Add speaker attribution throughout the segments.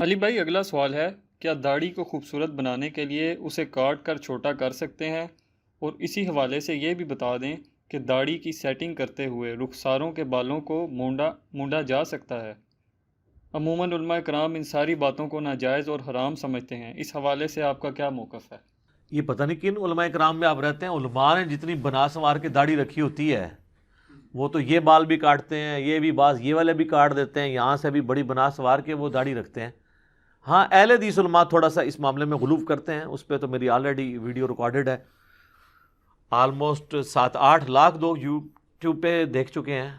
Speaker 1: علی بھائی، اگلا سوال ہے، کیا داڑھی کو خوبصورت بنانے کے لیے اسے کاٹ کر چھوٹا کر سکتے ہیں؟ اور اسی حوالے سے یہ بھی بتا دیں کہ داڑھی کی سیٹنگ کرتے ہوئے رخساروں کے بالوں کو مونڈا جا سکتا ہے؟ عموماً علماء کرام ان ساری باتوں کو ناجائز اور حرام سمجھتے ہیں، اس حوالے سے آپ کا کیا موقف ہے؟
Speaker 2: یہ پتہ نہیں کن علماء کرام میں آپ رہتے ہیں. علماء نے جتنی بنا سنوار کے داڑھی رکھی ہوتی ہے وہ تو یہ بال بھی کاٹتے ہیں، یہ بھی بعض یہ والے بھی کاٹ دیتے ہیں، یہاں سے بھی بڑی بنا سنوار کے وہ داڑھی رکھتے ہیں. ہاں، اہل حدیث علماء تھوڑا سا اس معاملے میں غلو کرتے ہیں، اس پہ تو میری آلریڈی ویڈیو ریکارڈڈ ہے. آلموسٹ 7-8 لاکھ لوگ یوٹیوب پہ دیکھ چکے ہیں.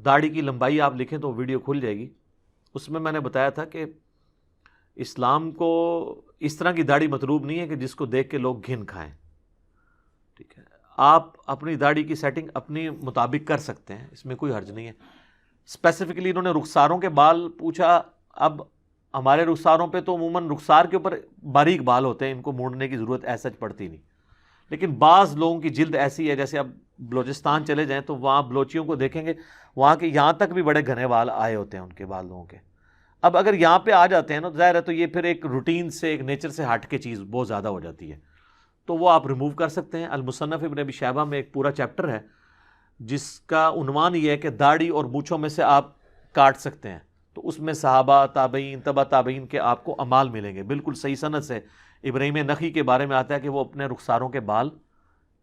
Speaker 2: داڑھی کی لمبائی آپ لکھیں تو ویڈیو کھل جائے گی. اس میں نے بتایا تھا کہ اسلام کو اس طرح کی داڑھی مطلوب نہیں ہے کہ جس کو دیکھ کے لوگ گھن کھائیں. ٹھیک ہے، آپ اپنی داڑھی کی سیٹنگ اپنی مطابق کر سکتے ہیں، اس میں کوئی حرج نہیں ہے. اسپیسیفکلی انہوں نے رخساروں کے بال پوچھا. اب ہمارے رخساروں پہ تو عموماً رخسار کے اوپر باریک بال ہوتے ہیں، ان کو موڑنے کی ضرورت ایسا پڑتی نہیں. لیکن بعض لوگوں کی جلد ایسی ہے، جیسے اب بلوچستان چلے جائیں تو وہاں بلوچیوں کو دیکھیں گے، وہاں کے یہاں تک بھی بڑے گھنے بال آئے ہوتے ہیں ان کے بال لوگوں کے. اب اگر یہاں پہ آ جاتے ہیں نا، ظاہر ہے تو یہ پھر ایک روٹین سے، ایک نیچر سے ہٹ کے چیز بہت زیادہ ہو جاتی ہے، تو وہ آپ ریموو کر سکتے ہیں. المصنف ابن ابی شیبہ میں ایک پورا چیپٹر ہے جس کا عنوان یہ ہے کہ داڑھی اور مونچھوں میں سے آپ کاٹ سکتے ہیں. تو اس میں صحابہ، تابعین، تبع تابعین کے آپ کو اعمال ملیں گے بالکل صحیح سند سے. ابراہیم نخعی کے بارے میں آتا ہے کہ وہ اپنے رخساروں کے بال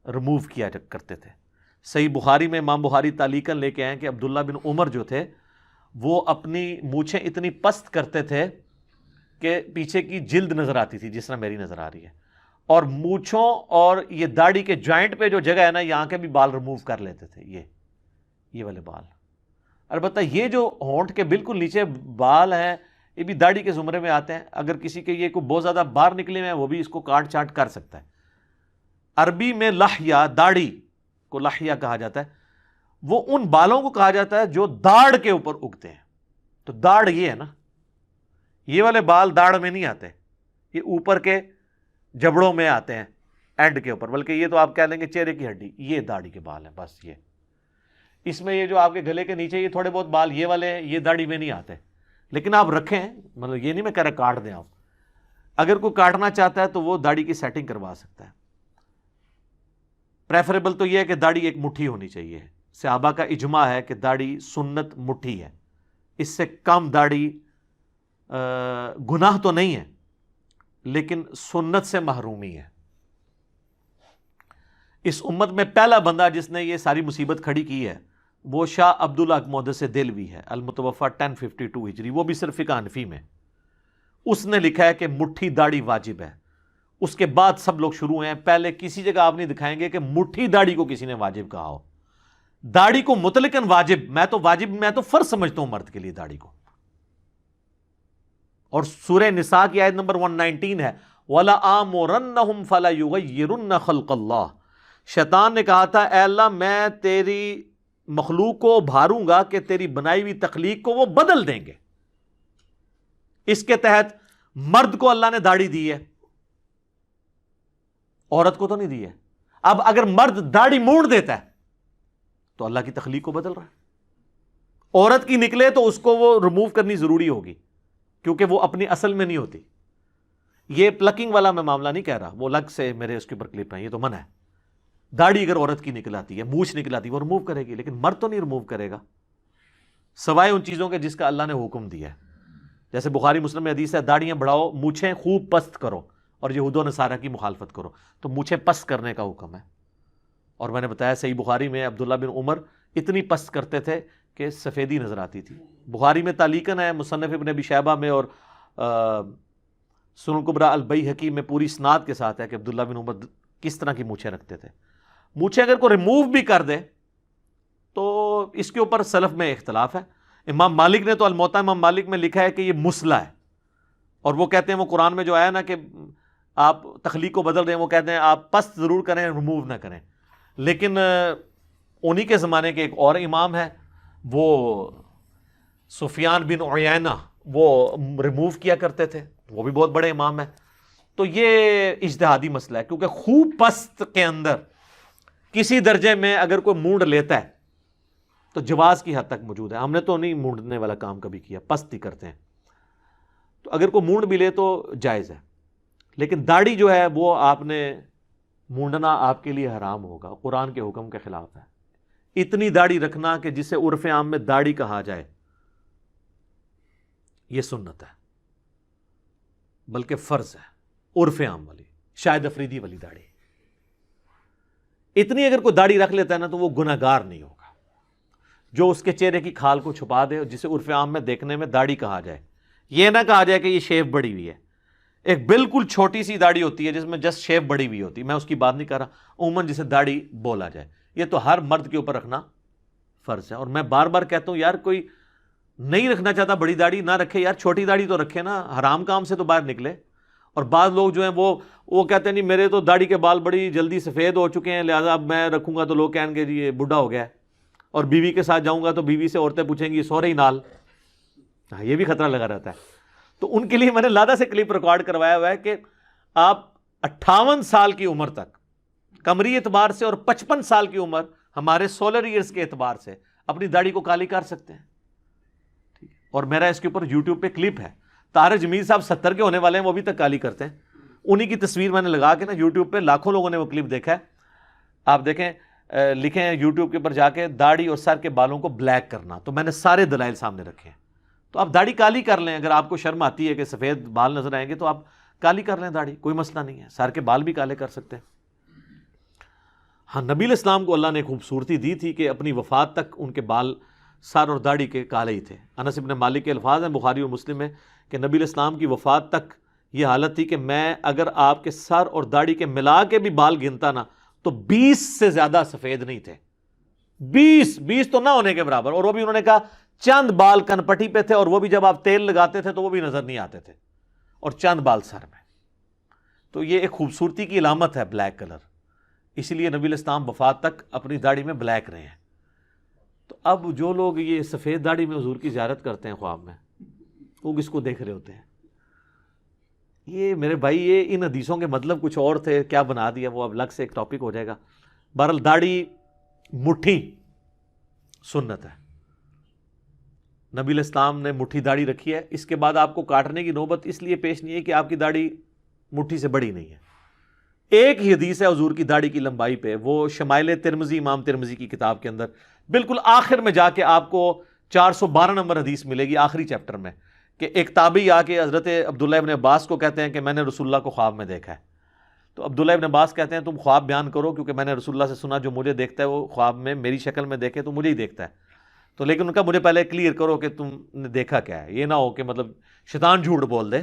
Speaker 2: ریموو کیا کرتے تھے. صحیح بخاری میں امام بخاری تعلیقاً لے کے آئے کہ عبداللہ بن عمر جو تھے وہ اپنی مونچھیں اتنی پست کرتے تھے کہ پیچھے کی جلد نظر آتی تھی جس طرح میری نظر آ رہی ہے، اور مونچھوں اور یہ داڑھی کے جوائنٹ پہ جو جگہ ہے نا، یہاں کے بھی بال ریموو کر لیتے تھے، یہ والے بال. البتہ یہ جو ہونٹ کے بالکل نیچے بال ہیں یہ بھی داڑھی کے زمرے میں آتے ہیں. اگر کسی کے یہ کوئی بہت زیادہ باہر نکلے ہوئے ہیں وہ بھی اس کو کاٹ چاٹ کر سکتا ہے. عربی میں لحیہ، داڑھی کو لحیہ کہا جاتا ہے. وہ ان بالوں کو کہا جاتا ہے جو داڑھ کے اوپر اگتے ہیں. تو داڑھ یہ ہے نا، یہ والے بال داڑھ میں نہیں آتے، یہ اوپر کے جبڑوں میں آتے ہیں اینڈ کے اوپر. بلکہ یہ تو آپ کہہ لیں گے چہرے کی ہڈی، یہ داڑھی کے بال ہیں بس. یہ اس میں یہ جو آپ کے گلے کے نیچے یہ تھوڑے بہت بال یہ والے ہیں، یہ داڑھی میں نہیں آتے. لیکن آپ رکھیں، مطلب یہ نہیں میں کہہ رہا کاٹ دیں. آپ اگر کوئی کاٹنا چاہتا ہے تو وہ داڑھی کی سیٹنگ کروا سکتا ہے. پریفریبل تو یہ ہے کہ داڑھی ایک مٹھی ہونی چاہیے. صحابہ کا اجماع ہے کہ داڑھی سنت مٹھی ہے، اس سے کم داڑھی گناہ تو نہیں ہے لیکن سنت سے محرومی ہے. اس امت میں پہلا بندہ جس نے یہ ساری مصیبت کھڑی کی ہے وہ شاہ عبداللہ محدث دہلوی ہے، المتوفی 1052 ہجری. وہ بھی صرف فقہ حنفی میں. اس نے لکھا ہے کہ مٹھی داڑھی واجب ہے. اس کے بعد سب لوگ شروع ہیں. پہلے کسی جگہ آپ نہیں دکھائیں گے کہ مٹھی داڑھی کو کسی نے واجب کہا ہو. داڑھی کو مطلقاً واجب، میں تو فرض سمجھتا ہوں مرد کے لیے داڑھی کو. اور سورہ نساء کی آیت نمبر 119 ہے وَلَآمُرَنَّهُمْ فَلَيُغَيِّرُنَّ خَلْقَ اللَّهِ. شیطان نے کہا تھا اے اللہ میں تیری مخلوق کو بھاروں گا کہ تیری بنائی ہوئی تخلیق کو وہ بدل دیں گے. اس کے تحت مرد کو اللہ نے داڑھی دی ہے، عورت کو تو نہیں دی ہے. اب اگر مرد داڑھی موڑ دیتا ہے تو اللہ کی تخلیق کو بدل رہا ہے. عورت کی نکلے تو اس کو وہ ریموو کرنی ضروری ہوگی کیونکہ وہ اپنی اصل میں نہیں ہوتی. یہ پلکنگ والا میں معاملہ نہیں کہہ رہا، وہ الگ سے میرے اس کے اوپر کلپ ہیں، یہ تو منع ہے. داڑھی اگر عورت کی نکل آتی ہے، مونچھ نکل آتی ہے، وہ ریموو کرے گی، لیکن مرد تو نہیں ریموو کرے گا سوائے ان چیزوں کے جس کا اللہ نے حکم دیا ہے. جیسے بخاری مسلم میں حدیث ہے داڑیاں بڑھاؤ، مونچھیں خوب پست کرو اور یہود و نصارہ کی مخالفت کرو. تو مونچھیں پست کرنے کا حکم ہے. اور میں نے بتایا صحیح بخاری میں عبداللہ بن عمر اتنی پست کرتے تھے کہ سفیدی نظر آتی تھی. بخاری میں تعلیقاً ہے، مصنف ابن ابی شیبہ میں اور سنن الکبریٰ البیہقی میں پوری اسناد کے ساتھ ہے کہ عبداللہ بن عمر کس طرح کی مونچھیں رکھتے تھے. مونچھیں اگر کوئی ریموو بھی کر دے تو اس کے اوپر سلف میں اختلاف ہے. امام مالک نے تو الموطا امام مالک میں لکھا ہے کہ یہ مسئلہ ہے، اور وہ کہتے ہیں وہ قرآن میں جو آیا نا کہ آپ تخلیق کو بدل رہے ہیں، وہ کہتے ہیں آپ پست ضرور کریں، ریموو نہ کریں. لیکن انہی کے زمانے کے ایک اور امام ہے، وہ سفیان بن عیینہ، وہ ریموو کیا کرتے تھے، وہ بھی بہت بڑے امام ہیں. تو یہ اجتہادی مسئلہ ہے کیونکہ خوب پست کے اندر کسی درجے میں اگر کوئی مونڈ لیتا ہے تو جواز کی حد تک موجود ہے. ہم نے تو نہیں مونڈنے والا کام کبھی کیا، پست ہی کرتے ہیں. تو اگر کوئی مونڈ بھی لے تو جائز ہے، لیکن داڑھی جو ہے وہ آپ نے مونڈنا آپ کے لیے حرام ہوگا، قرآن کے حکم کے خلاف ہے۔ اتنی داڑھی رکھنا کہ جسے عرف عام میں داڑھی کہا جائے، یہ سنت ہے، بلکہ فرض ہے، عرف عام والی، شاہد افریدی والی داڑھی۔ اتنی اگر کوئی داڑھی رکھ لیتا ہے نا تو وہ گناہگار نہیں ہوگا، جو اس کے چہرے کی کھال کو چھپا دے، جسے عرف عام میں دیکھنے میں داڑھی کہا جائے، یہ نہ کہا جائے کہ یہ شیو بڑی ہوئی ہے۔ ایک بالکل چھوٹی سی داڑھی ہوتی ہے جس میں جسٹ شیو بڑی ہوئی ہوتی ہے، میں اس کی بات نہیں کر رہا، عموماً جسے داڑھی بولا جائے، یہ تو ہر مرد کے اوپر رکھنا فرض ہے۔ اور میں بار بار کہتا ہوں یار، کوئی نہیں رکھنا چاہتا بڑی داڑھی نہ رکھے یار، چھوٹی داڑھی تو رکھے نا، حرام کام سے تو باہر نکلے۔ اور بعض لوگ جو ہیں وہ کہتے ہیں نہیں میرے تو داڑھی کے بال بڑی جلدی سفید ہو چکے ہیں، لہٰذا اب میں رکھوں گا تو لوگ کہیں گے جی یہ بڈھا ہو گیا ہے، اور بیوی کے ساتھ جاؤں گا تو بیوی سے عورتیں پوچھیں گی سو رہی نال، ہاں یہ بھی خطرہ لگا رہتا ہے۔ تو ان کے لیے میں نے لادا سے کلپ ریکارڈ کروایا ہوا ہے کہ آپ 58 سال کی عمر تک قمری اعتبار سے اور 55 سال کی عمر ہمارے سولر ایئرز کے اعتبار سے اپنی داڑھی کو کالی کر سکتے ہیں۔ اور میرا اس کے اوپر یوٹیوب پہ کلپ ہے، طاہر جمیل صاحب 70 کے ہونے والے ہیں، وہ بھی تک کالی کرتے ہیں، انہی کی تصویر میں نے لگا کے نا یوٹیوب پہ لاکھوں لوگوں نے وہ کلپ دیکھا ہے۔ آپ دیکھیں، لکھیں یوٹیوب کے اوپر جا کے داڑھی اور سر کے بالوں کو بلیک کرنا، تو میں نے سارے دلائل سامنے رکھے ہیں۔ تو آپ داڑھی کالی کر لیں، اگر آپ کو شرم آتی ہے کہ سفید بال نظر آئیں گے تو آپ کالی کر لیں داڑھی، کوئی مسئلہ نہیں ہے، سر کے بال بھی کالے کر سکتے ہیں۔ ہاں، نبی علیہ السلام کو اللہ نے خوبصورتی دی تھی کہ اپنی وفات تک ان کے بال سر اور داڑھی کے کالے ہی تھے۔ انس بن مالک کے الفاظ ہیں بخاری اور مسلم میں کہ نبی علیہ السلام کی وفات تک یہ حالت تھی کہ میں اگر آپ کے سر اور داڑھی کے ملا کے بھی بال گنتا نا تو 20 سے زیادہ سفید نہیں تھے، 20 تو نہ ہونے کے برابر۔ اور وہ بھی انہوں نے کہا چند بال کن پٹی پہ تھے، اور وہ بھی جب آپ تیل لگاتے تھے تو وہ بھی نظر نہیں آتے تھے، اور چند بال سر میں۔ تو یہ ایک خوبصورتی کی علامت ہے بلیک کلر، اسی لیے نبی علیہ السلام وفات تک اپنی داڑھی میں بلیک رہے ہیں۔ تو اب جو لوگ یہ سفید داڑھی میں حضور کی زیارت کرتے ہیں خواب میں، وہ کس کو دیکھ رہے ہوتے ہیں؟ یہ میرے بھائی، یہ ان حدیثوں کے مطلب کچھ اور تھے، کیا بنا دیا وہ اب الگ سے ایک ٹاپک ہو جائے گا۔ بہرحال داڑھی مٹھی سنت ہے، نبی علیہ السلام نے مٹھی داڑھی رکھی ہے۔ اس کے بعد آپ کو کاٹنے کی نوبت اس لیے پیش نہیں ہے کہ آپ کی داڑھی مٹھی سے بڑی نہیں ہے۔ ایک ہی حدیث ہے حضور کی داڑھی کی لمبائی پہ، وہ شمائل ترمذی، امام ترمذی کی کتاب کے اندر بالکل آخر میں جا کے آپ کو 412 نمبر حدیث ملے گی آخری چیپٹر میں، کہ ایک تابعی آ کے حضرت عبداللہ ابن عباس کو کہتے ہیں کہ میں نے رسول اللہ کو خواب میں دیکھا ہے۔ تو عبداللہ ابن عباس کہتے ہیں تم خواب بیان کرو، کیونکہ میں نے رسول اللہ سے سنا جو مجھے دیکھتا ہے وہ خواب میں میری شکل میں دیکھے تو مجھے ہی دیکھتا ہے۔ تو لیکن ان کا مجھے پہلے کلیئر کرو کہ تم نے دیکھا کیا ہے، یہ نہ ہو کہ مطلب شیطان جھوٹ بول دے۔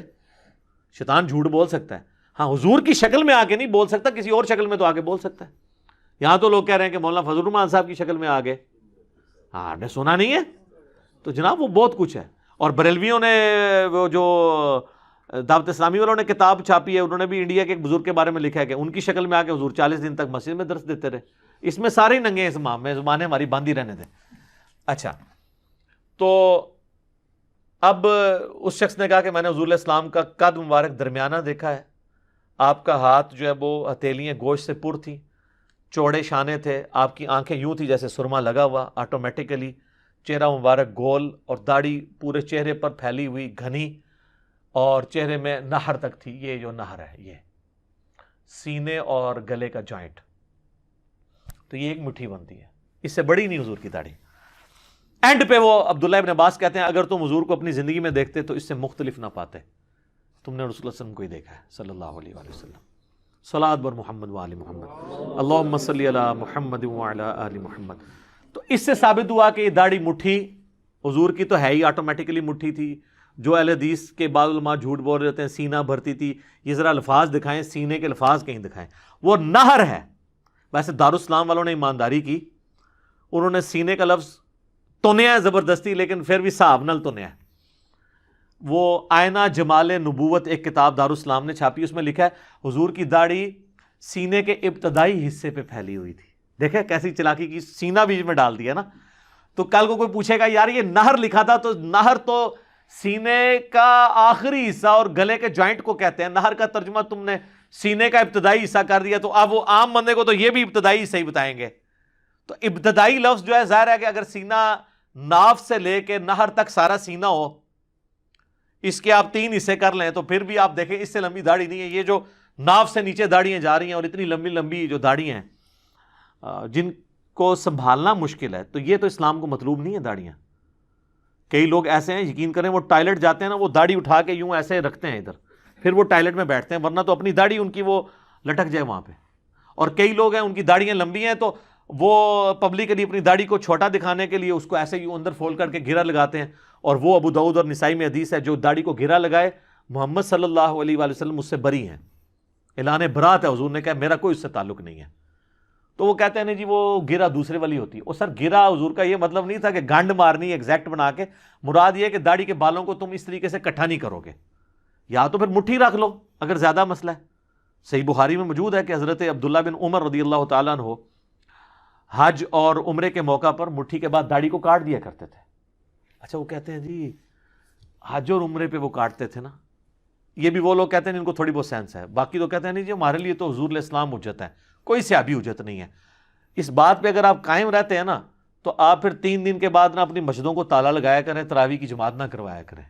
Speaker 2: شیطان جھوٹ بول سکتا ہے، ہاں حضور کی شکل میں آ کے نہیں بول سکتا، کسی اور شکل میں تو آ کے بول سکتا ہے۔ یہاں تو لوگ کہہ رہے ہیں کہ مولانا فضل الرحمان صاحب کی شکل میں آ گئے، ہاں نے سنا نہیں ہے تو جناب وہ بہت کچھ ہے۔ اور بریلویوں نے وہ جو دعوت اسلامی والوں نے کتاب چھاپی ہے، انہوں نے بھی انڈیا کے ایک بزرگ کے بارے میں لکھا ہے کہ ان کی شکل میں آ کے حضور 40 دن تک مسجد میں درس دیتے رہے۔ اس میں سارے ہی ننگے ہیں، زمام میں زبانیں ہماری باندھی رہنے دیں۔ اچھا، تو اب اس شخص نے کہا کہ میں نے حضور علیہ السلام کا قد مبارک درمیانہ دیکھا ہے، آپ کا ہاتھ جو ہے وہ ہتھیلیاں گوشت سے پر تھیں، چوڑے شانے تھے، آپ کی آنکھیں یوں تھی جیسے سرما لگا ہوا آٹومیٹیکلی، چہرہ مبارک گول اور داڑھی پورے چہرے پر پھیلی ہوئی گھنی، اور چہرے میں نہر تک تھی۔ یہ جو نہر ہے یہ سینے اور گلے کا جوائنٹ، تو یہ ایک مٹھی بنتی ہے، اس سے بڑی نہیں حضور کی داڑھی۔ اینڈ پہ وہ عبداللہ ابن عباس کہتے ہیں اگر تم حضور کو اپنی زندگی میں دیکھتے تو اس سے مختلف نہ پاتے، تم نے رسول اللہ صلی اللہ علیہ وسلم کو ہی دیکھا ہے صلی اللہ علیہ وآلہ وسلم۔ صلوات بر محمد وآل محمد، اللہم صلی علی محمد وعلی آل محمد۔ تو اس سے ثابت ہوا کہ یہ داڑھی مٹھی حضور کی تو ہے ہی، آٹومیٹکلی مٹھی تھی۔ جو اہل حدیث کے بعض علماء جھوٹ بول رہے ہیں سینہ بھرتی تھی، یہ ذرا الفاظ دکھائیں، سینے کے الفاظ کہیں دکھائیں۔ وہ نہر ہے، ویسے دارالاسلام والوں نے ایمانداری کی، انہوں نے سینے کا لفظ تنیا ہے زبردستی، لیکن پھر بھی صحاب نل تنیا ہے۔ وہ آئینہ جمال نبوت ایک کتاب دارالاسلام نے چھاپی، اس میں لکھا ہے حضور کی داڑھی سینے کے ابتدائی حصے پہ پھیلی ہوئی تھی۔ دیکھیں کیسی چلاکی کی، سینہ بیچ میں ڈال دیا نا۔ تو کل کو کوئی پوچھے گا یار یہ نہر لکھا تھا، تو نہر تو سینے کا آخری حصہ اور گلے کے جوائنٹ کو کہتے ہیں، نہر کا ترجمہ تم نے سینے کا ابتدائی حصہ کر دیا، تو اب وہ عام بندے کو تو یہ بھی ابتدائی حصہ ہی بتائیں گے۔ تو ابتدائی لفظ جو ہے ظاہر ہے کہ اگر سینہ ناف سے لے کے نہر تک سارا سینہ ہو، اس کے آپ 3 حصے کر لیں تو پھر بھی آپ دیکھیں اس سے لمبی داڑھی نہیں ہے. یہ جو ناف سے نیچے داڑیاں جا رہی ہیں اور اتنی لمبی لمبی جو داڑیاں ہیں جن کو سنبھالنا مشکل ہے, تو یہ تو اسلام کو مطلوب نہیں ہے داڑیاں. کئی لوگ ایسے ہیں, یقین کریں, وہ ٹائلٹ جاتے ہیں نا, وہ داڑھی اٹھا کے یوں ایسے رکھتے ہیں ادھر, پھر وہ ٹائلٹ میں بیٹھتے ہیں, ورنہ تو اپنی داڑھی ان کی وہ لٹک جائے وہاں پہ. اور کئی لوگ ہیں ان کی داڑیاں لمبی ہیں تو وہ پبلکلی اپنی داڑھی کو چھوٹا دکھانے کے لیے اس کو ایسے یوں اندر فولڈ کر کے گھیرا لگاتے ہیں. اور وہ ابو داؤد اور نسائی میں حدیث ہے, جو داڑھی کو گھیرا لگائے محمد صلی اللہ علیہ وآلہ وسلم اس سے بری ہیں. اعلان برات ہے, حضور نے کہا میرا کوئی اس سے تعلق نہیں ہے. تو وہ کہتے ہیں نہیں جی وہ گرا دوسرے والی ہوتی ہے. اور سر گرا حضور کا یہ مطلب نہیں تھا کہ گانڈ مارنی ایگزیکٹ بنا کے, مراد یہ ہے کہ داڑھی کے بالوں کو تم اس طریقے سے اکٹھا نہیں کرو گے, یا تو پھر مٹھی رکھ لو اگر زیادہ مسئلہ ہے. صحیح بخاری میں موجود ہے کہ حضرت عبداللہ بن عمر رضی اللہ تعالیٰ عنہ حج اور عمرے کے موقع پر مٹھی کے بعد داڑھی کو کاٹ دیا کرتے تھے. اچھا, وہ کہتے ہیں جی حج اور عمرے پہ وہ کاٹتے تھے نا, یہ بھی وہ لوگ کہتے ہیں جن کو تھوڑی بہت سینس ہے. باقی تو کہتے ہیں نہیں جی ہمارے لیے تو حضور علیہ السلام حجت ہے, کوئی صحابی حجت نہیں ہے. اس بات پہ اگر آپ قائم رہتے ہیں نا تو آپ پھر 3 دن کے بعد نا اپنی مسجدوں کو تالا لگایا کریں, تراویح کی جماعت نہ کروایا کریں,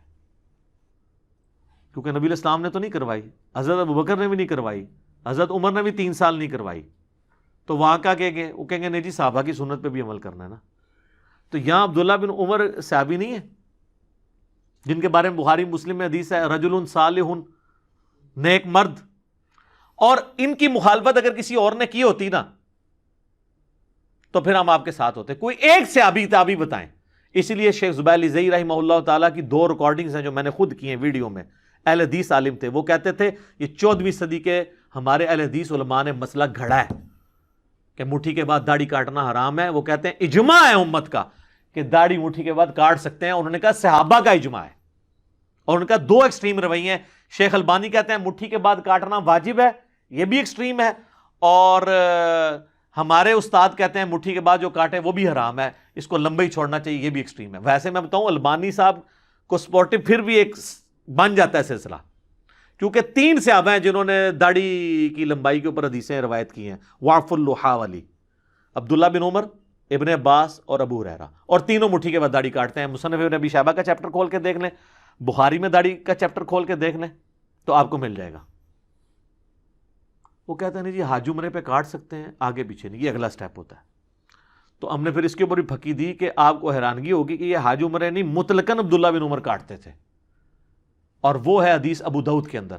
Speaker 2: کیونکہ نبی علیہ السلام نے تو نہیں کروائی, حضرت ابوبکر نے بھی نہیں کروائی, حضرت عمر نے بھی 3 سال نہیں کروائی. تو وہاں کا کہیں گے, وہ کہیں گے نہیں جی صحابہ کی سنت پہ بھی عمل کرنا ہے نا. تو یہاں عبداللہ بن عمر صحابی نہیں ہے جن کے بارے میں بخاری مسلم میں حدیث ہے رجل صالح, نیک مرد, اور ان کی مخالفت اگر کسی اور نے کی ہوتی نا تو پھر ہم آپ کے ساتھ ہوتے. کوئی ایک صحابی تابعی بتائیں. اسی لیے شیخ زبیر علی زئی رحمہ اللہ تعالیٰ کی 2 ریکارڈنگز ہیں جو میں نے خود کی ہیں ویڈیو میں. اہل حدیث عالم تھے, وہ کہتے تھے یہ 14ویں صدی کے ہمارے اہل حدیث علماء نے مسئلہ گھڑا ہے کہ مٹھی کے بعد داڑھی کاٹنا حرام ہے. وہ کہتے ہیں اجماع ہے امت کا کہ داڑھی مٹھی کے بعد کاٹ سکتے ہیں. انہوں نے کہا صحابہ کا اجماع ہے, اور ان کا 2 ایکسٹریم رویے ہیں. شیخ البانی کہتے ہیں مٹھی کے بعد کاٹنا واجب ہے, یہ بھی ایکسٹریم ہے, اور ہمارے استاد کہتے ہیں مٹھی کے بعد جو کاٹے وہ بھی حرام ہے, اس کو لمبا ہی چھوڑنا چاہیے, یہ بھی ایکسٹریم ہے. ویسے میں بتاؤں البانی صاحب کو سپورٹو پھر بھی ایک بن جاتا ہے سلسلہ, کیونکہ 3 صحابہ ہیں جنہوں نے داڑھی کی لمبائی کے اوپر حدیثیں روایت کی ہیں, وعف اللحا والی, عبداللہ بن عمر, ابن عباس اور ابو ہریرہ, اور تینوں مٹھی کے بعد داڑھی کاٹتے ہیں. مصنف ابن ابی شیبہ کا چیپٹر کھول کے دیکھ لیں, بخاری میں داڑھی کا چیپٹر کھول کے دیکھ لیں تو آپ کو مل جائے گا. وہ کہتے ہیں نہیں جی حج عمرے پہ کاٹ سکتے ہیں, آگے پیچھے نہیں, یہ اگلا سٹیپ ہوتا ہے. تو ہم نے پھر اس کے اوپر بھی پھکی دی کہ آپ کو حیرانگی ہوگی کہ یہ حج عمرے نہیں, مطلقاً عبداللہ بن عمر کاٹتے تھے. اور وہ ہے حدیث ابو داؤد کے اندر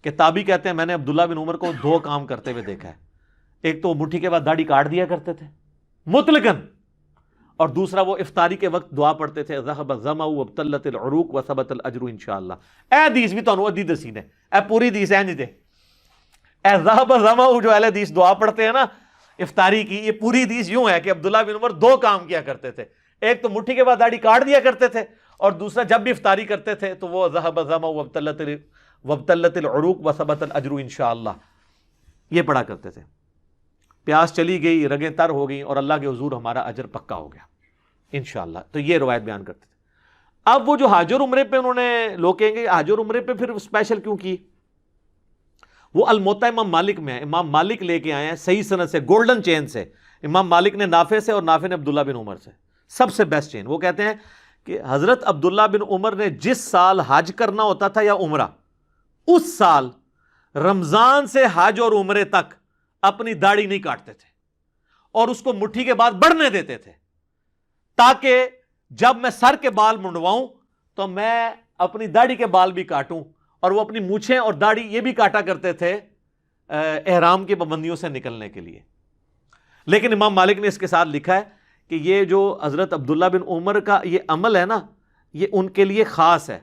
Speaker 2: کہ تابعی کہتے ہیں میں نے عبداللہ بن عمر کو 2 کام کرتے ہوئے دیکھا ہے. ایک تو مٹھی کے بعد داڑھی کاٹ دیا کرتے تھے مطلقاً, اور دوسرا وہ افطاری کے وقت دعا پڑھتے تھے ذهب الظمأ وابتلت العروق وثبت الاجر انشاءاللہ. اے حدیث بھی تانوں ادھی دسی نے, اے پوری حدیث ہے نہیں دے, اے ذهب الظمأ جو اہل حدیث دعا پڑھتے ہیں نا افطاری کی, یہ پوری حدیث یوں ہے کہ عبداللہ بن عمر 2 کام کیا کرتے تھے. ایک تو مٹھی کے بعد داڑھی کاٹ دیا کرتے تھے, اور دوسرا جب بھی افطاری کرتے تھے تو وہ ذهب الظمأ وابتلت العروق وثبت الاجر انشاءاللہ یہ پڑھا کرتے تھے. پیاس چلی گئی, رگیں تر ہو گئیں, اور اللہ کے حضور ہمارا اجر پکا ہو گیا انشاءاللہ. تو یہ روایت بیان کرتے تھے. اب وہ جو حج اور عمرے پہ انہوں نے, لوگ کہیں گے حج اور عمرے پہ پھر اسپیشل کیوں کی, وہ الموطا امام مالک میں ہے. امام مالک لے کے آئے ہیں صحیح سند سے, گولڈن چین سے. امام مالک نے نافع سے, اور نافع نے عبداللہ بن عمر سے, سب سے بیسٹ چین. وہ کہتے ہیں کہ حضرت عبداللہ بن عمر نے جس سال حج کرنا ہوتا تھا یا عمرہ, اس سال رمضان سے حج اور عمرے تک اپنی داڑھی نہیں کاٹتے تھے, اور اس کو مٹھی کے بعد بڑھنے دیتے تھے, تاکہ جب میں سر کے بال منڈواؤں تو میں اپنی داڑھی کے بال بھی کاٹوں. اور وہ اپنی مونچھیں اور داڑھی یہ بھی کاٹا کرتے تھے احرام کی پابندیوں سے نکلنے کے لیے. لیکن امام مالک نے اس کے ساتھ لکھا ہے کہ یہ جو حضرت عبداللہ بن عمر کا یہ عمل ہے نا, یہ ان کے لیے خاص ہے,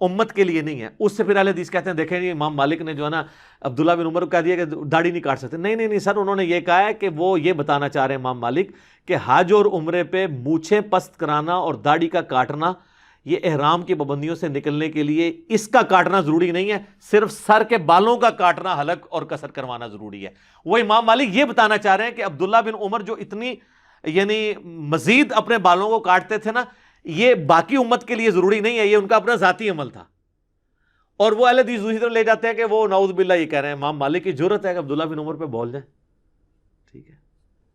Speaker 2: امت کے لیے نہیں ہے. اس سے پھر اہل حدیث کہتے ہیں دیکھیں یہ امام مالک نے جو ہے نا عبداللہ بن عمر کو کہہ دیا کہ داڑھی نہیں کاٹ سکتے. نہیں نہیں نہیں سر, انہوں نے یہ کہا ہے کہ وہ یہ بتانا چاہ رہے ہیں امام مالک کہ حج اور عمرے پہ مونچھیں پست کرانا اور داڑھی کا کاٹنا یہ احرام کی پابندیوں سے نکلنے کے لیے, اس کا کاٹنا ضروری نہیں ہے, صرف سر کے بالوں کا کاٹنا, حلق اور قصر کروانا ضروری ہے. وہ امام مالک یہ بتانا چاہ رہے ہیں کہ عبداللہ بن عمر جو اتنی یعنی مزید اپنے بالوں کو کاٹتے تھے نا, یہ باقی امت کے لیے ضروری نہیں ہے, یہ ان کا اپنا ذاتی عمل تھا. اور وہ اہل حدیث دوسری طرف لے جاتے ہیں کہ وہ نعوذ باللہ یہ کہہ رہے ہیں امام مالک کی جرت ہے کہ عبداللہ بن عمر پہ بول جائیں. ٹھیک ہے,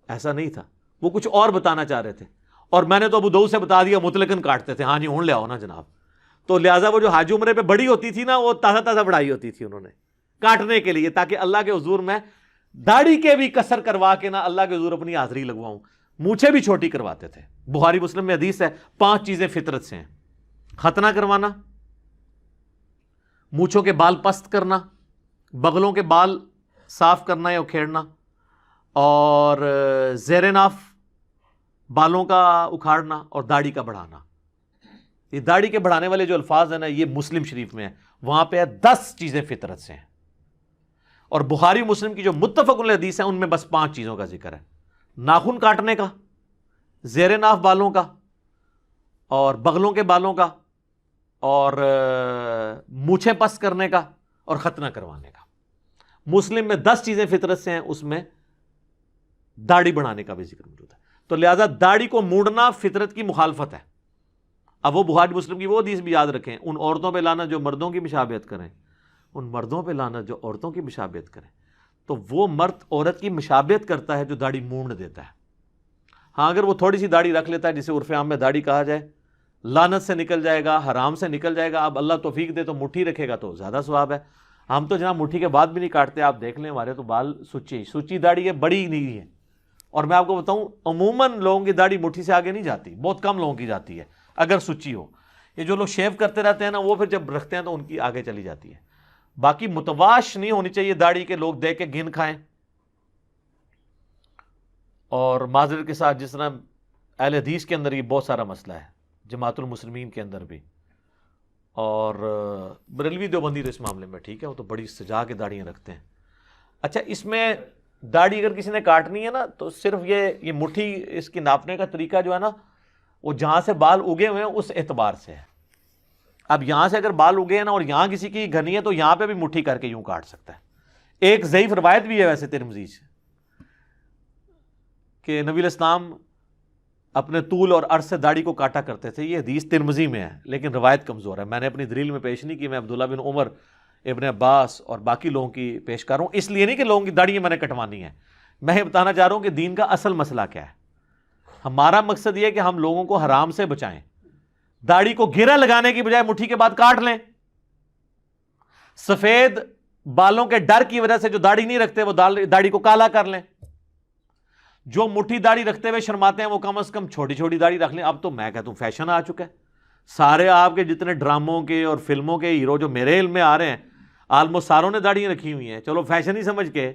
Speaker 2: ایسا نہیں تھا, وہ کچھ اور بتانا چاہ رہے تھے. اور میں نے تو ابو داؤد سے بتا دیا مطلقاً کاٹتے تھے. ہاں جی ہون لے آؤ نا جناب. تو لہٰذا وہ جو حج عمرے پہ بڑی ہوتی تھی نا، وہ تازہ تازہ بڑھائی ہوتی تھی انہوں نے کاٹنے کے لیے، تاکہ اللہ کے حضور میں داڑھی کے بھی قصر کروا کے نا اللہ کے حضور اپنی حاضری لگواؤں. مونچھیں بھی چھوٹی کرواتے تھے. بخاری مسلم میں حدیث ہے 5 چیزیں فطرت سے ہیں: ختنہ کروانا، مونچھوں کے بال پست کرنا، بغلوں کے بال صاف کرنا یا اکھیڑنا، اور زیر ناف بالوں کا اکھاڑنا، اور داڑھی کا بڑھانا. یہ داڑھی کے بڑھانے والے جو الفاظ ہیں نا، یہ مسلم شریف میں ہے، وہاں پہ ہے 10 چیزیں فطرت سے ہیں. اور بخاری مسلم کی جو متفق علیہ حدیث ہیں ان میں بس 5 چیزوں کا ذکر ہے: ناخن کاٹنے کا، زیر ناف بالوں کا، اور بغلوں کے بالوں کا، اور مونچھیں پس کرنے کا، اور ختنہ کروانے کا. مسلم میں 10 چیزیں فطرت سے ہیں، اس میں داڑھی بڑھانے کا بھی ذکر موجود ہے. تو لہذا داڑھی کو مونڈنا فطرت کی مخالفت ہے. اب وہ بخاری مسلم کی وہ حدیث بھی یاد رکھیں: ان عورتوں پہ لعنت جو مردوں کی مشابہت کریں، ان مردوں پہ لعنت جو عورتوں کی مشابہت کریں. تو وہ مرد عورت کی مشابہت کرتا ہے جو داڑھی مونڈ دیتا ہے. ہاں اگر وہ تھوڑی سی داڑھی رکھ لیتا ہے، جسے عرف عام میں داڑھی کہا جائے، لعنت سے نکل جائے گا، حرام سے نکل جائے گا. اب اللہ توفیق دے تو مٹھی رکھے گا تو زیادہ ثواب ہے. ہم تو جناب مٹھی کے بعد بھی نہیں کاٹتے. آپ دیکھ لیں ہمارے تو بال سچی داڑھی ہے، بڑی نہیں ہے. اور میں آپ کو بتاؤں عموماً لوگوں کی داڑھی مٹھی سے آگے نہیں جاتی، بہت کم لوگوں کی جاتی ہے اگر سچی ہو. یہ جو لوگ شیو کرتے رہتے ہیں نا، وہ پھر جب رکھتے ہیں تو ان کی آگے چلی جاتی ہے. باقی متواش نہیں ہونی چاہیے داڑھی کے لوگ دیکھ کے گن کھائیں. اور معذرت کے ساتھ جس طرح اہل حدیث کے اندر یہ بہت سارا مسئلہ ہے، جماعت المسلمین کے اندر بھی، اور بریلوی دیوبندی تو اس معاملے میں ٹھیک ہے، وہ تو بڑی سجا کے داڑیاں رکھتے ہیں. اچھا، اس میں داڑھی اگر کسی نے کاٹنی ہے نا، تو صرف یہ مٹھی اس کی ناپنے کا طریقہ جو ہے نا، وہ جہاں سے بال اگے ہوئے ہیں اس اعتبار سے ہے. اب یہاں سے اگر بال اگے ہیں نا اور یہاں کسی کی گھنی ہے تو یہاں پہ بھی مٹھی کر کے یوں کاٹ سکتا ہے. ایک ضعیف روایت بھی ہے ویسے ترمذی سے کہ نبی الاسلام اپنے طول اور عرض سے داڑھی کو کاٹا کرتے تھے. یہ حدیث ترمذی میں ہے لیکن روایت کمزور ہے. میں نے اپنی دلیل میں پیش نہیں کی، میں عبداللہ بن عمر، ابن عباس اور باقی لوگوں کی پیش کر رہا ہوں. اس لیے نہیں کہ لوگوں کی داڑھی میں نے کٹوانی ہے، میں یہ بتانا چاہ رہا ہوں کہ دین کا اصل مسئلہ کیا ہے. ہمارا مقصد یہ ہے کہ ہم لوگوں کو حرام سے بچائیں. داڑھی کو گھیرا لگانے کی بجائے مٹھی کے بعد کاٹ لیں. سفید بالوں کے ڈر کی وجہ سے جو داڑھی نہیں رکھتے وہ داڑھی کو کالا کر لیں. جو مٹھی داڑھی رکھتے ہوئے شرماتے ہیں وہ کم از کم چھوٹی چھوٹی داڑھی رکھ لیں. اب تو میں کہتا ہوں فیشن آ چکا ہے. سارے آپ کے جتنے ڈراموں کے اور فلموں کے ہیرو جو میرے علم میں آ رہے ہیں، آلموسٹ ساروں نے داڑیاں رکھی ہوئی ہیں. چلو فیشن ہی سمجھ کے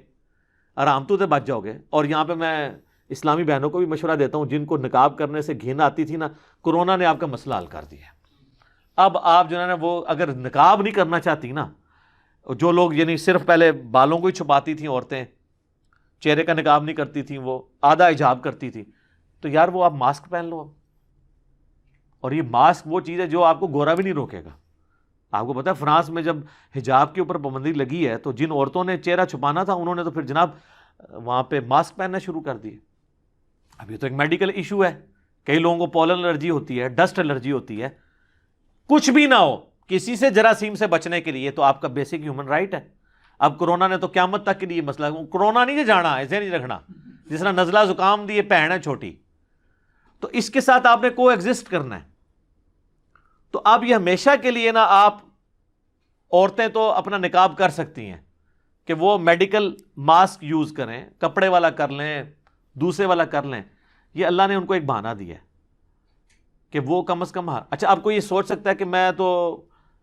Speaker 2: آرام تو سے بچ جاؤ گے. اور یہاں پہ میں اسلامی بہنوں کو بھی مشورہ دیتا ہوں جن کو نقاب کرنے سے گھن آتی تھی نا، کورونا نے آپ کا مسئلہ حل کر دیا. اب آپ جو ہے نا، وہ اگر نقاب نہیں کرنا چاہتی نا، جو لوگ یعنی صرف پہلے بالوں کو ہی چھپاتی تھیں عورتیں، چہرے کا نقاب نہیں کرتی تھیں، وہ آدھا حجاب کرتی تھی، تو یار وہ آپ ماسک پہن لو. اور یہ ماسک وہ چیز ہے جو آپ کو گورا بھی نہیں روکے گا. آپ کو پتا ہے فرانس میں جب حجاب کے اوپر پابندی لگی ہے تو جن عورتوں نے چہرہ چھپانا تھا انہوں نے تو پھر جناب وہاں پہ ماسک پہننا شروع کر دیے. اب یہ تو ایک میڈیکل ایشو ہے. کئی لوگوں کو پولن الرجی ہوتی ہے، ڈسٹ الرجی ہوتی ہے. کچھ بھی نہ ہو، کسی سے جراثیم سے بچنے کے لیے تو آپ کا بیسک ہیومن رائٹ ہے. اب کورونا نے تو قیامت تک کے لیے مسئلہ، کورونا نہیں جانا، ایسے نہیں رکھنا. جس طرح نزلہ زکام دی یہ بہن ہے چھوٹی، تو اس کے ساتھ آپ نے کو ایگزسٹ کرنا ہے. تو اب یہ ہمیشہ کے لیے نا، آپ عورتیں تو اپنا نقاب کر سکتی ہیں کہ وہ میڈیکل ماسک یوز کریں، کپڑے والا کر لیں، دوسرے والا کر لیں. یہ اللہ نے ان کو ایک بہانہ دیا ہے کہ وہ کم از کم. اچھا، آپ کو یہ سوچ سکتا ہے کہ میں تو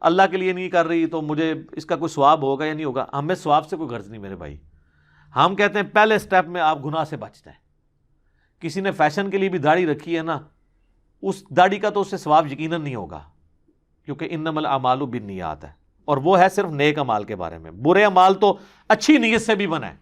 Speaker 2: اللہ کے لیے نہیں کر رہی تو مجھے اس کا کوئی ثواب ہوگا یا نہیں ہوگا. ہمیں ثواب سے کوئی غرض نہیں میرے بھائی. ہم کہتے ہیں پہلے سٹیپ میں آپ گناہ سے بچتے ہیں. کسی نے فیشن کے لیے بھی داڑھی رکھی ہے نا، اس داڑھی کا تو اس سے ثواب یقیناً نہیں ہوگا، کیونکہ انما الاعمال بالنیات ہے، اور وہ ہے صرف نیک اعمال کے بارے میں. برے اعمال تو اچھی نیت سے بھی بنا ہے.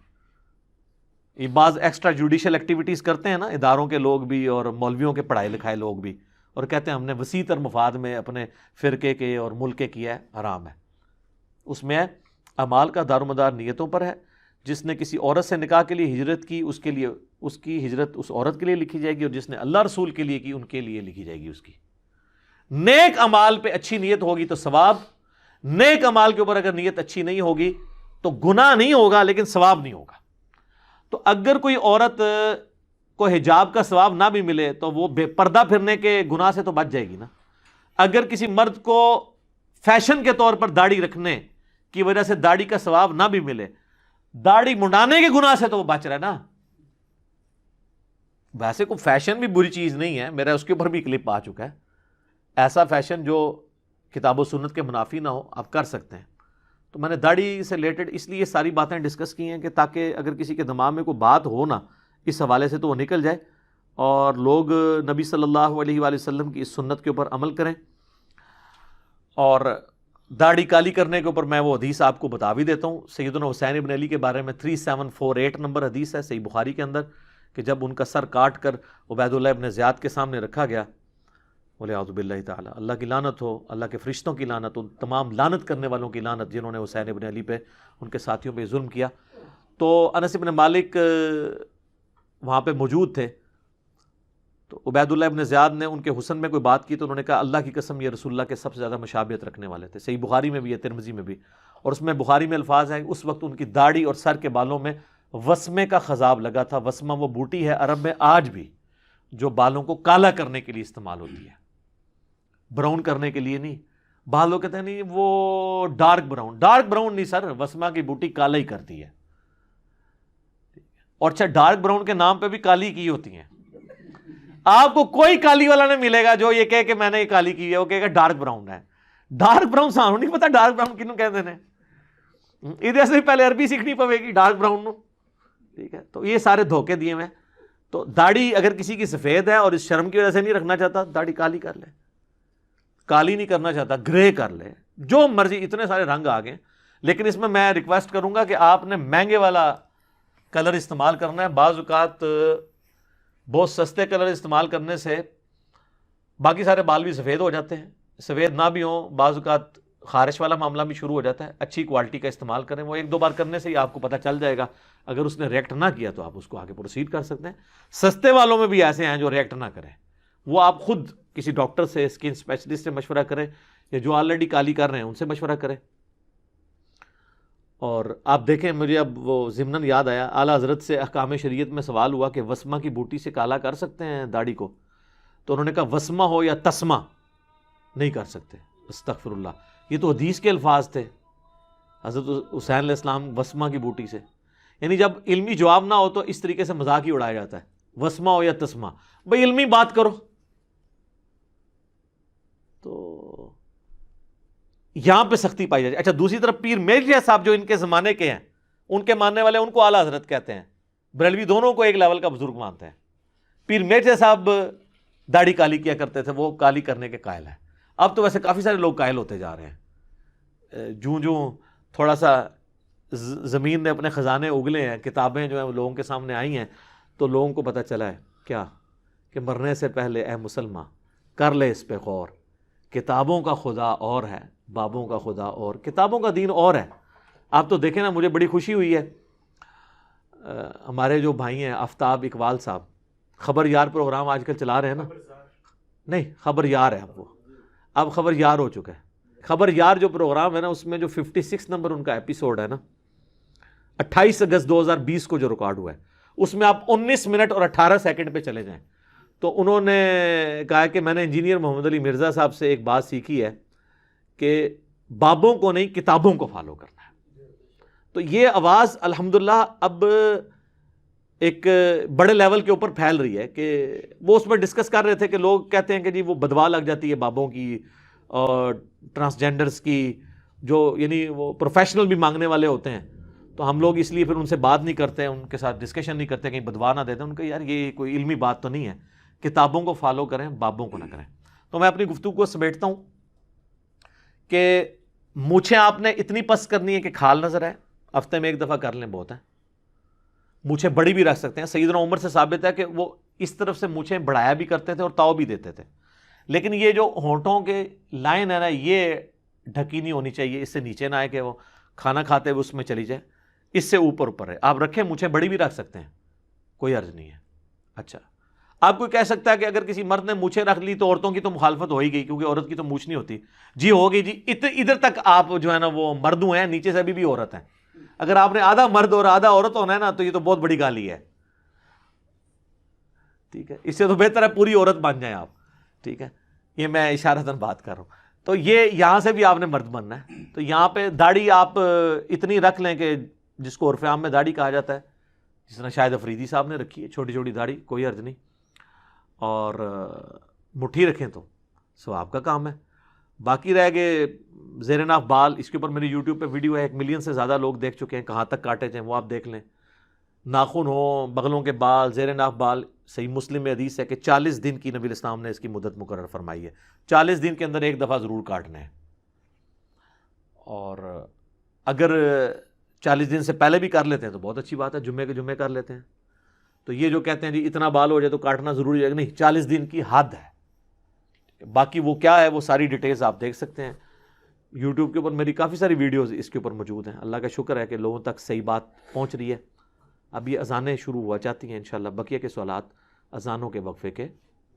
Speaker 2: یہ بعض ایکسٹرا جوڈیشل ایکٹیویٹیز کرتے ہیں نا اداروں کے لوگ بھی اور مولویوں کے پڑھائے لکھائے لوگ بھی، اور کہتے ہیں ہم نے وسیع تر مفاد میں اپنے فرقے کے اور ملک کے کیا ہے، حرام ہے. اس میں اعمال کا دار و مدار نیتوں پر ہے. جس نے کسی عورت سے نکاح کے لیے ہجرت کی، اس کے لیے اس کی ہجرت اس عورت کے لیے لکھی جائے گی، اور جس نے اللہ رسول کے لیے کی ان کے لیے لکھی جائے گی اس کی. نیک اعمال پہ اچھی نیت ہوگی تو ثواب. نیک اعمال کے اوپر اگر نیت اچھی نہیں ہوگی تو گناہ نہیں ہوگا لیکن ثواب نہیں ہوگا. تو اگر کوئی عورت کو حجاب کا ثواب نہ بھی ملے تو وہ بے پردہ پھرنے کے گناہ سے تو بچ جائے گی نا. اگر کسی مرد کو فیشن کے طور پر داڑھی رکھنے کی وجہ سے داڑھی کا ثواب نہ بھی ملے، داڑھی منڈانے کے گناہ سے تو وہ بچ رہا ہے نا۔ ویسے کوئی فیشن بھی بری چیز نہیں ہے، میرا اس کے اوپر بھی کلپ آ چکا ہے، ایسا فیشن جو کتاب و سنت کے منافی نہ ہو آپ کر سکتے ہیں۔ تو میں نے داڑھی سے ریلیٹڈ اس لیے ساری باتیں ڈسکس کی ہیں کہ تاکہ اگر کسی کے دماغ میں کوئی بات ہو نا اس حوالے سے تو وہ نکل جائے، اور لوگ نبی صلی اللہ علیہ وآلہ وسلم کی اس سنت کے اوپر عمل کریں۔ اور داڑھی کالی کرنے کے اوپر میں وہ حدیث آپ کو بتا بھی دیتا ہوں، سیدنا حسین ابن علی کے بارے میں 3748 نمبر حدیث ہے صحیح بخاری کے اندر، کہ جب ان کا سر کاٹ کر عبید اللہ ابن زیاد کے سامنے رکھا گیا، بولے اعوذ باللہ تعالیٰ، اللہ کی لعنت ہو، اللہ کے فرشتوں کی لعنت ہو، تمام لعنت کرنے والوں کی لعنت جنہوں نے حسین ابن علی پہ ان کے ساتھیوں پہ ظلم کیا۔ تو انس ابن مالک وہاں پہ موجود تھے، تو عبید اللہ ابن زیاد نے ان کے حسن میں کوئی بات کی تو انہوں نے کہا اللہ کی قسم یہ رسول اللہ کے سب سے زیادہ مشابہت رکھنے والے تھے۔ صحیح بخاری میں بھی ہے، ترمذی میں بھی، اور اس میں بخاری میں الفاظ ہیں اس وقت ان کی داڑھی اور سر کے بالوں میں وسمے کا خضاب لگا تھا۔ وسمہ وہ بوٹی ہے عرب میں آج بھی جو بالوں کو کالا کرنے کے لیے استعمال ہوتی ہے، براؤن کرنے کے لیے نہیں۔ بعض لوگ کہتے ہیں نہیں وہ ڈارک براؤن نہیں سر، وسمہ کی بوٹی کالا ہی کرتی ہے۔ اور اچھا ڈارک براؤن کے نام پہ بھی کالی کی ہوتی ہیں، آپ کو کوئی کالی والا نہیں ملے گا جو یہ کہے کہ میں نے یہ کالی کی ہے، وہ کہے گا ڈارک براؤن ہے۔ ڈارک براؤن سانو نہیں پتا ڈارک براؤن کنوں کہتے ہیں، ادھر سے پہلے عربی سیکھنی پوے گی ڈارک براؤن نو، ٹھیک ہے۔ تو یہ سارے دھوکے دیے ہوئے ہیں۔ تو داڑھی اگر کسی کی سفید ہے اور اس شرم کی وجہ سے نہیں رکھنا چاہتا، داڑھی کالی کر لے، کالی نہیں کرنا چاہتا گرے کر لے، جو مرضی، اتنے سارے رنگ آ گئے۔ لیکن اس میں ریکویسٹ کروں گا کہ آپ نے مہنگے والا کلر استعمال کرنا ہے۔ بعض اوقات بہت سستے کلر استعمال کرنے سے باقی سارے بال بھی سفید ہو جاتے ہیں، سفید نہ بھی ہوں بعض اوقات خارش والا معاملہ بھی شروع ہو جاتا ہے۔ اچھی کوالٹی کا استعمال کریں، وہ ایک دو بار کرنے سے ہی آپ کو پتہ چل جائے گا۔ اگر اس نے ریئیکٹ نہ کیا تو آپ اس کو آگے پروسیڈ کر سکتے ہیں۔ سستے والوں میں بھی ایسے ہیں جو ریئیکٹ نہ کریں، وہ آپ خود کسی ڈاکٹر سے، اسکن اسپیشلسٹ سے مشورہ کریں، یا جو آلریڈی کالی کر رہے ہیں ان سے مشورہ کریں۔ اور آپ دیکھیں، مجھے اب وہ ضمناً یاد آیا، اعلیٰ حضرت سے احکام شریعت میں سوال ہوا کہ وسمہ کی بوٹی سے کالا کر سکتے ہیں داڑھی کو؟ تو انہوں نے کہا وسمہ ہو یا تسمہ نہیں کر سکتے، استغفر اللہ، یہ تو حدیث کے الفاظ تھے۔ حضرت حسین علیہ السلام وسمہ کی بوٹی سے، یعنی جب علمی جواب نہ ہو تو اس طریقے سے مذاق ہی اڑایا جاتا ہے، وسمہ ہو یا تسمہ، بھائی علمی بات کرو۔ تو یہاں پہ سختی پائی جاتی ہے۔ اچھا دوسری طرف پیر میرزا صاحب جو ان کے زمانے کے ہیں، ان کے ماننے والے ان کو اعلیٰ حضرت کہتے ہیں، بریلوی دونوں کو ایک لیول کا بزرگ مانتے ہیں۔ پیر میرزا صاحب داڑھی کالی کیا کرتے تھے، وہ کالی کرنے کے قائل ہیں۔ اب تو ویسے کافی سارے لوگ قائل ہوتے جا رہے ہیں، جوں تھوڑا سا زمین نے اپنے خزانے اگلے ہیں، کتابیں جو ہیں وہ لوگوں کے سامنے آئی ہیں، تو لوگوں کو پتہ چلا ہے کیا کہ مرنے سے پہلے اے مسلمان کر لے اس پہ غور، کتابوں کا خدا اور ہے، بابوں کا خدا اور، کتابوں کا دین اور ہے۔ آپ تو دیکھیں نا، مجھے بڑی خوشی ہوئی ہے، ہمارے جو بھائی ہیں آفتاب اقبال صاحب، خبر یار پروگرام آج کل چلا رہے ہیں نا، نہیں خبر یار ہے اب، وہ اب خبر یار ہو چکا ہے۔ خبر یار جو پروگرام ہے نا، اس میں جو 56 نمبر ان کا ایپیسوڈ ہے نا، 28 اگست 2020 کو جو ریکارڈ ہوا ہے، اس میں آپ 19 منٹ اور 18 سیکنڈ پہ چلے جائیں تو انہوں نے کہا کہ میں نے انجینئر محمد علی مرزا صاحب سے ایک بات سیکھی ہے کہ بابوں کو نہیں کتابوں کو فالو کرنا ہے۔ تو یہ آواز الحمدللہ اب ایک بڑے لیول کے اوپر پھیل رہی ہے، کہ وہ اس میں ڈسکس کر رہے تھے کہ لوگ کہتے ہیں کہ جی وہ بدوا لگ جاتی ہے بابوں کی اور ٹرانسجینڈرز کی، جو یعنی وہ پروفیشنل بھی مانگنے والے ہوتے ہیں، تو ہم لوگ اس لیے پھر ان سے بات نہیں کرتے، ان کے ساتھ ڈسکشن نہیں کرتے، کہیں بدوا نہ دیتے۔ ان کو یار یہ کوئی علمی بات تو نہیں ہے، کتابوں کو فالو کریں، بابوں کو نہ کریں۔ تو میں اپنی گفتگو کو سمیٹتا ہوں کہ مونچھیں آپ نے اتنی پست کرنی ہے کہ کھال نظر آئے، ہفتے میں ایک دفعہ کر لیں بہت ہے۔ مونچھیں بڑی بھی رکھ سکتے ہیں، سیدنا عمر سے ثابت ہے کہ وہ اس طرف سے مونچھیں بڑھایا بھی کرتے تھے اور تاؤ بھی دیتے تھے، لیکن یہ جو ہونٹوں کے لائن ہے نا، یہ ڈھکی نہیں ہونی چاہیے، اس سے نیچے نہ آئے کہ وہ کھانا کھاتے ہوئے اس میں چلی جائے، اس سے اوپر اوپر ہے۔ آپ رکھیں، مونچھیں بڑی بھی رکھ سکتے ہیں، کوئی عرض نہیں ہے۔ اچھا آپ کوئی کہہ سکتا ہے کہ اگر کسی مرد نے مونچھیں رکھ لی تو عورتوں کی تو مخالفت ہو ہی گئی، کیونکہ عورت کی تو مونچھ نہیں ہوتی۔ جی ہوگی جی، ادھر تک آپ جو ہے نا وہ مرد ہیں، نیچے سے ابھی بھی عورت ہیں۔ اگر آپ نے آدھا مرد اور آدھا عورت ہونا ہے نا تو یہ تو بہت بڑی گالی ہے، ٹھیک ہے۔ اس سے تو بہتر ہے پوری عورت بن جائیں آپ، ٹھیک ہے۔ یہ میں اشارتاً بات کر رہا ہوں۔ تو یہ یہاں سے بھی آپ نے مرد بننا ہے. تو یہاں پہ داڑھی آپ اتنی رکھ لیں کہ جس کو عرف عام میں داڑھی کہا جاتا ہے, جس طرح شاہد افریدی صاحب نے رکھی ہے, چھوٹی چھوٹی داڑھی, کوئی حرج نہیں, اور مٹھی رکھیں تو ثواب کا کام ہے. باقی رہ گئے زیر ناف بال, اس کے اوپر میری یوٹیوب پہ ویڈیو ہے, 1 ملین سے زیادہ لوگ دیکھ چکے ہیں, کہاں تک کاٹے جائیں وہ آپ دیکھ لیں. ناخن ہو, بغلوں کے بال, زیر ناف بال, صحیح مسلم میں حدیث ہے کہ 40 دن کی نبی اسلام نے اس کی مدت مقرر فرمائی ہے, 40 دن کے اندر ایک دفعہ ضرور کاٹنا ہے. اور اگر 40 دن سے پہلے بھی کر لیتے ہیں تو بہت اچھی بات ہے, جمعے کے جمعے کر لیتے ہیں. تو یہ جو کہتے ہیں جی اتنا بال ہو جائے تو کاٹنا ضروری ہے, نہیں, 40 دن کی حد ہے. باقی وہ کیا ہے وہ ساری ڈیٹیلز آپ دیکھ سکتے ہیں یوٹیوب کے اوپر, میری کافی ساری ویڈیوز اس کے اوپر موجود ہیں. اللہ کا شکر ہے کہ لوگوں تک صحیح بات پہنچ رہی ہے. اب یہ اذانیں شروع ہوا چاہتی ہیں انشاءاللہ, بقیہ کے سوالات اذانوں کے وقفے کے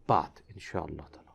Speaker 2: بعد انشاءاللہ تعالی.